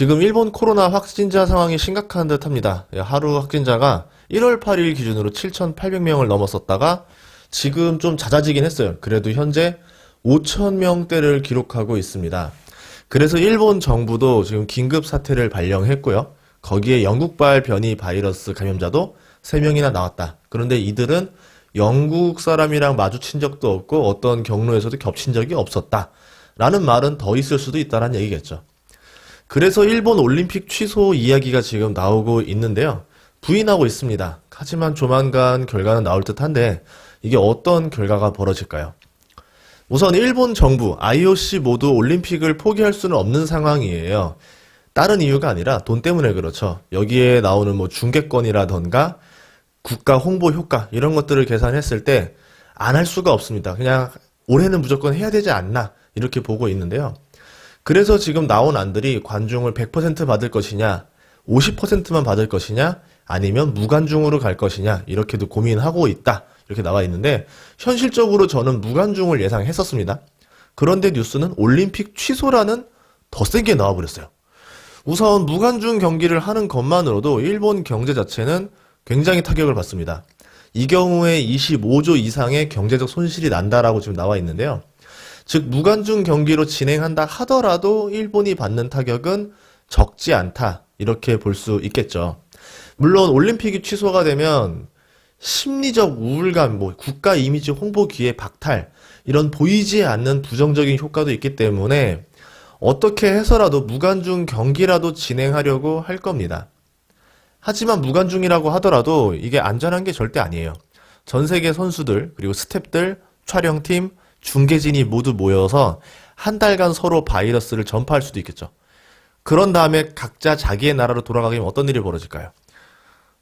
지금 일본 코로나 확진자 상황이 심각한 듯 합니다. 하루 확진자가 1월 8일 기준으로 7,800명을 넘었었다가 지금 좀 잦아지긴 했어요. 그래도 현재 5,000명대를 기록하고 있습니다. 그래서 일본 정부도 지금 긴급 사태를 발령했고요. 거기에 영국발 변이 바이러스 감염자도 3명이나 나왔다. 그런데 이들은 영국 사람이랑 마주친 적도 없고 어떤 경로에서도 겹친 적이 없었다. 라는 말은 더 있을 수도 있다는 얘기겠죠. 그래서 일본 올림픽 취소 이야기가 지금 나오고 있는데요. 부인하고 있습니다. 하지만 조만간 결과는 나올 듯한데 이게 어떤 결과가 벌어질까요? 우선 일본 정부, IOC 모두 올림픽을 포기할 수는 없는 상황이에요. 다른 이유가 아니라 돈 때문에 그렇죠. 여기에 나오는 뭐 중계권이라던가 국가 홍보 효과 이런 것들을 계산했을 때 안 할 수가 없습니다. 그냥 올해는 무조건 해야 되지 않나 이렇게 보고 있는데요. 그래서 지금 나온 안들이 관중을 100% 받을 것이냐, 50%만 받을 것이냐, 아니면 무관중으로 갈 것이냐 이렇게도 고민하고 있다. 이렇게 나와 있는데 현실적으로 저는 무관중을 예상했었습니다. 그런데 뉴스는 올림픽 취소라는 더 센 게 나와버렸어요. 우선 무관중 경기를 하는 것만으로도 일본 경제 자체는 굉장히 타격을 받습니다. 이 경우에 25조 이상의 경제적 손실이 난다라고 지금 나와 있는데요. 즉 무관중 경기로 진행한다 하더라도 일본이 받는 타격은 적지 않다 이렇게 볼 수 있겠죠. 물론 올림픽이 취소가 되면 심리적 우울감, 국가 이미지 홍보 기회 박탈 이런 보이지 않는 부정적인 효과도 있기 때문에 어떻게 해서라도 무관중 경기라도 진행하려고 할 겁니다. 하지만 무관중이라고 하더라도 이게 안전한 게 절대 아니에요. 전 세계 선수들 그리고 스태프들, 촬영팀, 중계진이 모두 모여서 한 달간 서로 바이러스를 전파할 수도 있겠죠. 그런 다음에 각자 자기의 나라로 돌아가게 되면 어떤 일이 벌어질까요?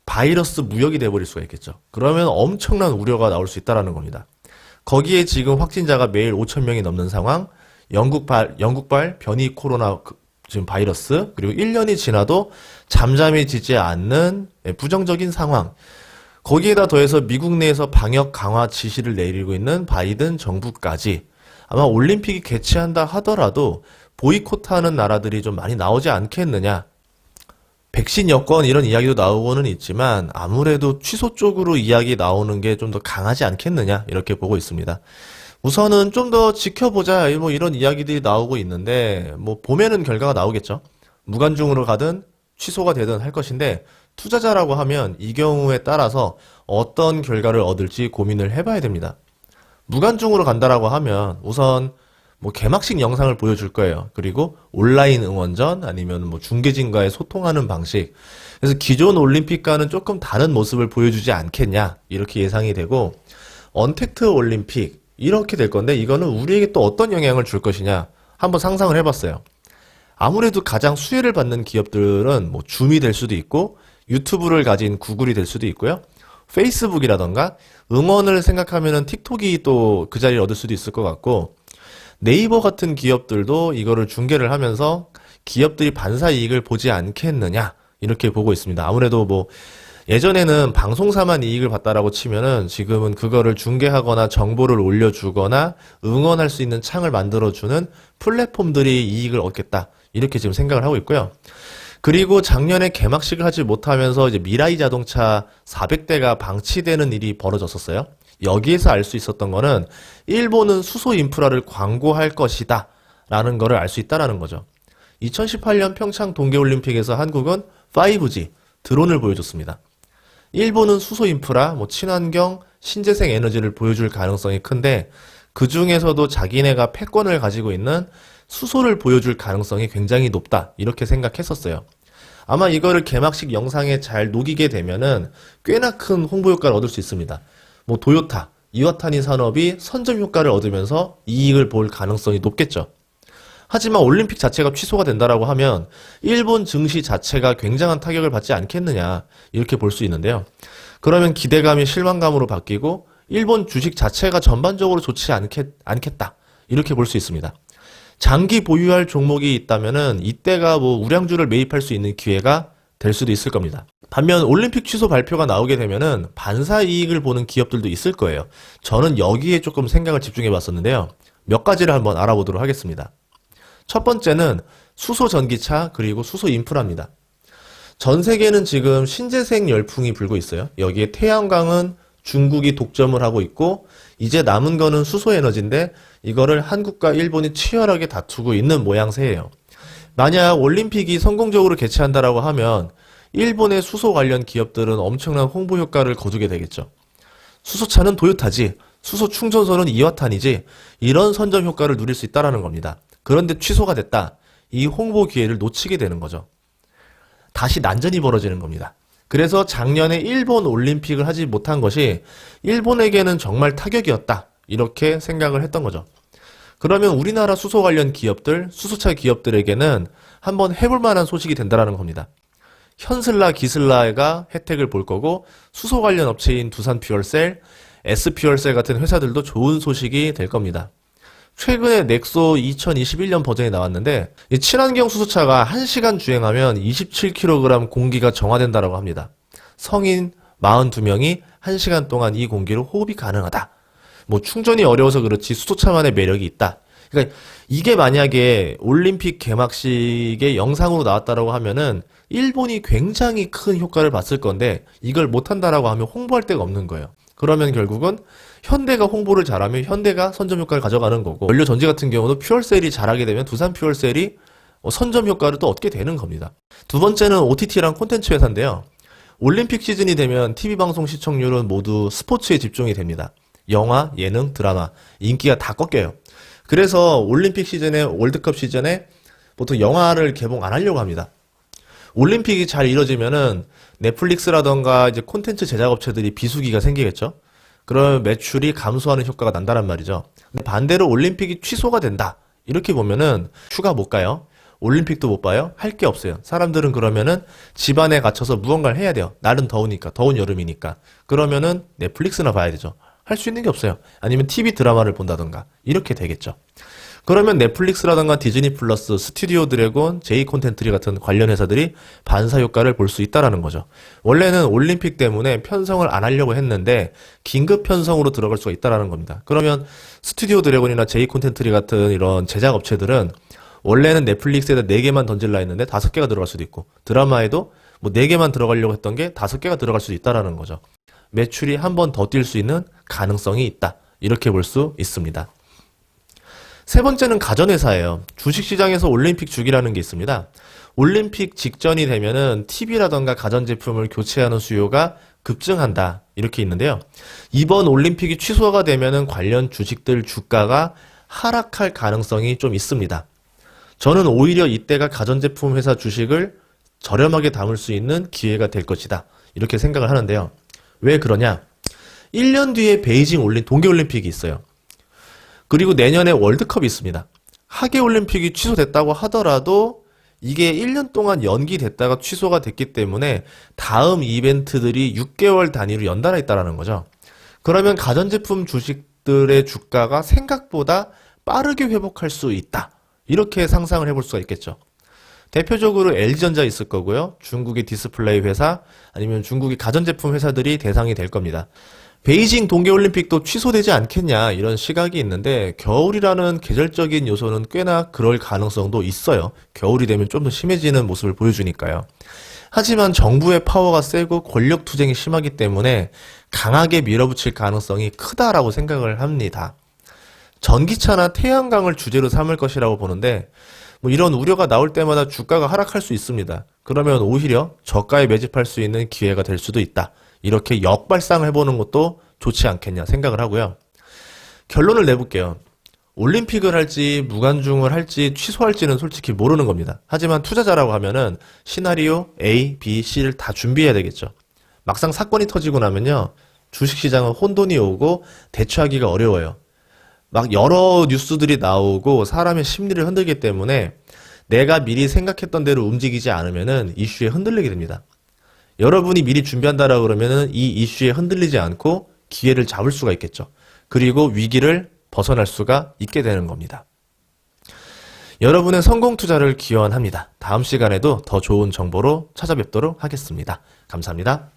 바이러스 무역이 돼버릴 수가 있겠죠. 그러면 엄청난 우려가 나올 수 있다는 겁니다. 거기에 지금 확진자가 매일 5,000명이 넘는 상황, 영국발 변이 코로나 지금 바이러스, 그리고 1년이 지나도 잠잠해지지 않는 부정적인 상황, 거기에다 더해서 미국 내에서 방역 강화 지시를 내리고 있는 바이든 정부까지 아마 올림픽이 개최한다 하더라도 보이콧하는 나라들이 좀 많이 나오지 않겠느냐. 백신 여권 이런 이야기도 나오고는 있지만 아무래도 취소 쪽으로 이야기 나오는 게 좀 더 강하지 않겠느냐 이렇게 보고 있습니다. 우선은 좀 더 지켜보자 뭐 이런 이야기들이 나오고 있는데 뭐 보면은 결과가 나오겠죠. 무관중으로 가든 취소가 되든 할 것인데 투자자라고 하면 이 경우에 따라서 어떤 결과를 얻을지 고민을 해봐야 됩니다. 무관중으로 간다라고 하면 우선 뭐 개막식 영상을 보여줄 거예요. 그리고 온라인 응원전 아니면 뭐 중계진과의 소통하는 방식. 그래서 기존 올림픽과는 조금 다른 모습을 보여주지 않겠냐 이렇게 예상이 되고 언택트 올림픽 이렇게 될 건데 이거는 우리에게 또 어떤 영향을 줄 것이냐 한번 상상을 해봤어요. 아무래도 가장 수혜를 받는 기업들은 뭐 줌이 될 수도 있고 유튜브를 가진 구글이 될 수도 있고요. 페이스북이라던가 응원을 생각하면은 틱톡이 또 그 자리를 얻을 수도 있을 것 같고 네이버 같은 기업들도 이거를 중계를 하면서 기업들이 반사 이익을 보지 않겠느냐 이렇게 보고 있습니다. 아무래도 뭐 예전에는 방송사만 이익을 봤다라고 치면은 지금은 그거를 중계하거나 정보를 올려주거나 응원할 수 있는 창을 만들어주는 플랫폼들이 이익을 얻겠다 이렇게 지금 생각을 하고 있고요. 그리고 작년에 개막식을 하지 못하면서 이제 미라이 자동차 400대가 방치되는 일이 벌어졌었어요. 여기에서 알 수 있었던 거는 일본은 수소 인프라를 광고할 것이다 라는 거를 알 수 있다라는 거죠. 2018년 평창 동계올림픽에서 한국은 5G 드론을 보여줬습니다. 일본은 수소 인프라, 뭐 친환경, 신재생 에너지를 보여줄 가능성이 큰데 그 중에서도 자기네가 패권을 가지고 있는 수소를 보여줄 가능성이 굉장히 높다 이렇게 생각했었어요. 아마 이거를 개막식 영상에 잘 녹이게 되면은 꽤나 큰 홍보 효과를 얻을 수 있습니다. 뭐 도요타, 이와타니 산업이 선점 효과를 얻으면서 이익을 볼 가능성이 높겠죠. 하지만 올림픽 자체가 취소가 된다라고 하면 일본 증시 자체가 굉장한 타격을 받지 않겠느냐 이렇게 볼 수 있는데요. 그러면 기대감이 실망감으로 바뀌고 일본 주식 자체가 전반적으로 좋지 않겠다 이렇게 볼 수 있습니다. 장기 보유할 종목이 있다면은 이때가 뭐 우량주를 매입할 수 있는 기회가 될 수도 있을 겁니다. 반면 올림픽 취소 발표가 나오게 되면은 반사 이익을 보는 기업들도 있을 거예요. 저는 여기에 조금 생각을 집중해 봤었는데요. 몇 가지를 한번 알아보도록 하겠습니다. 첫 번째는 수소 전기차, 그리고 수소 인프라입니다. 전 세계는 지금 신재생 열풍이 불고 있어요. 여기에 태양광은 중국이 독점을 하고 있고, 이제 남은 거는 수소 에너지인데 이거를 한국과 일본이 치열하게 다투고 있는 모양새예요. 만약 올림픽이 성공적으로 개최한다라고 하면 일본의 수소 관련 기업들은 엄청난 홍보 효과를 거두게 되겠죠. 수소차는 도요타지, 수소 충전소는 이와탄이지, 이런 선점 효과를 누릴 수 있다라는 겁니다. 그런데 취소가 됐다. 이 홍보 기회를 놓치게 되는 거죠. 다시 난전이 벌어지는 겁니다. 그래서 작년에 일본 올림픽을 하지 못한 것이 일본에게는 정말 타격이었다. 이렇게 생각을 했던 거죠. 그러면 우리나라 수소 관련 기업들, 수소차 기업들에게는 한번 해볼 만한 소식이 된다라는 겁니다. 현슬라, 기슬라가 혜택을 볼 거고, 수소 관련 업체인 두산퓨얼셀, S퓨얼셀 같은 회사들도 좋은 소식이 될 겁니다. 최근에 넥소 2021년 버전이 나왔는데, 이 친환경 수소차가 1시간 주행하면 27kg 공기가 정화된다라고 합니다. 성인 42명이 1시간 동안 이 공기로 호흡이 가능하다. 뭐 충전이 어려워서 그렇지 수소차만의 매력이 있다. 그러니까 이게 만약에 올림픽 개막식의 영상으로 나왔다라고 하면은 일본이 굉장히 큰 효과를 봤을 건데, 이걸 못한다라고 하면 홍보할 데가 없는 거예요. 그러면 결국은 현대가 홍보를 잘하면 현대가 선점 효과를 가져가는 거고, 연료 전지 같은 경우도 퓨얼셀이 잘하게 되면 두산 퓨얼셀이 선점 효과를 또 얻게 되는 겁니다. 두 번째는 OTT랑 콘텐츠 회사인데요. 올림픽 시즌이 되면 TV 방송 시청률은 모두 스포츠에 집중이 됩니다. 영화, 예능, 드라마 인기가 다 꺾여요. 그래서 올림픽 시즌에, 월드컵 시즌에 보통 영화를 개봉 안 하려고 합니다. 올림픽이 잘 이뤄지면은 넷플릭스라던가 이제 콘텐츠 제작업체들이 비수기가 생기겠죠. 그러면 매출이 감소하는 효과가 난다란 말이죠. 근데 반대로 올림픽이 취소가 된다. 이렇게 보면은 휴가 못 가요. 올림픽도 못 봐요. 할 게 없어요. 사람들은 그러면은 집안에 갇혀서 무언가를 해야 돼요. 날은 더우니까, 더운 여름이니까. 그러면은 넷플릭스나 봐야 되죠. 할 수 있는 게 없어요. 아니면 TV 드라마를 본다던가 이렇게 되겠죠. 그러면 넷플릭스라던가 디즈니 플러스, 스튜디오 드래곤, 제이 콘텐츠리 같은 관련 회사들이 반사 효과를 볼 수 있다라는 거죠. 원래는 올림픽 때문에 편성을 안 하려고 했는데 긴급 편성으로 들어갈 수가 있다라는 겁니다. 그러면 스튜디오 드래곤이나 제이 콘텐츠리 같은 이런 제작 업체들은 원래는 넷플릭스에다 4개만 던질라 했는데 5개가 들어갈 수도 있고, 드라마에도 뭐 4개만 들어가려고 했던 게 5개가 들어갈 수도 있다라는 거죠. 매출이 한 번 더 뛸 수 있는 가능성이 있다. 이렇게 볼 수 있습니다. 세 번째는 가전회사예요. 주식시장에서 올림픽 주기라는 게 있습니다. 올림픽 직전이 되면은 TV라던가 가전제품을 교체하는 수요가 급증한다. 이렇게 있는데요. 이번 올림픽이 취소가 되면은 관련 주식들 주가가 하락할 가능성이 좀 있습니다. 저는 오히려 이때가 가전제품 회사 주식을 저렴하게 담을 수 있는 기회가 될 것이다. 이렇게 생각을 하는데요. 왜 그러냐? 1년 뒤에 베이징 동계올림픽이 있어요. 그리고 내년에 월드컵이 있습니다. 하계올림픽이 취소됐다고 하더라도 이게 1년 동안 연기됐다가 취소가 됐기 때문에 다음 이벤트들이 6개월 단위로 연달아 있다는 거죠. 그러면 가전제품 주식들의 주가가 생각보다 빠르게 회복할 수 있다. 이렇게 상상을 해볼 수가 있겠죠. 대표적으로 LG전자 있을 거고요. 중국의 디스플레이 회사, 아니면 중국의 가전제품 회사들이 대상이 될 겁니다. 베이징 동계올림픽도 취소되지 않겠냐, 이런 시각이 있는데 겨울이라는 계절적인 요소는 꽤나 그럴 가능성도 있어요. 겨울이 되면 좀 더 심해지는 모습을 보여주니까요. 하지만 정부의 파워가 세고 권력 투쟁이 심하기 때문에 강하게 밀어붙일 가능성이 크다라고 생각을 합니다. 전기차나 태양광을 주제로 삼을 것이라고 보는데, 뭐 이런 우려가 나올 때마다 주가가 하락할 수 있습니다. 그러면 오히려 저가에 매집할 수 있는 기회가 될 수도 있다. 이렇게 역발상을 해보는 것도 좋지 않겠냐 생각을 하고요. 결론을 내볼게요. 올림픽을 할지 무관중을 할지 취소할지는 솔직히 모르는 겁니다. 하지만 투자자라고 하면은 시나리오 A, B, C를 다 준비해야 되겠죠. 막상 사건이 터지고 나면요, 주식시장은 혼돈이 오고 대처하기가 어려워요. 막 여러 뉴스들이 나오고 사람의 심리를 흔들기 때문에 내가 미리 생각했던 대로 움직이지 않으면은 이슈에 흔들리게 됩니다. 여러분이 미리 준비한다라고 그러면은 이 이슈에 흔들리지 않고 기회를 잡을 수가 있겠죠. 그리고 위기를 벗어날 수가 있게 되는 겁니다. 여러분의 성공 투자를 기원합니다. 다음 시간에도 더 좋은 정보로 찾아뵙도록 하겠습니다. 감사합니다.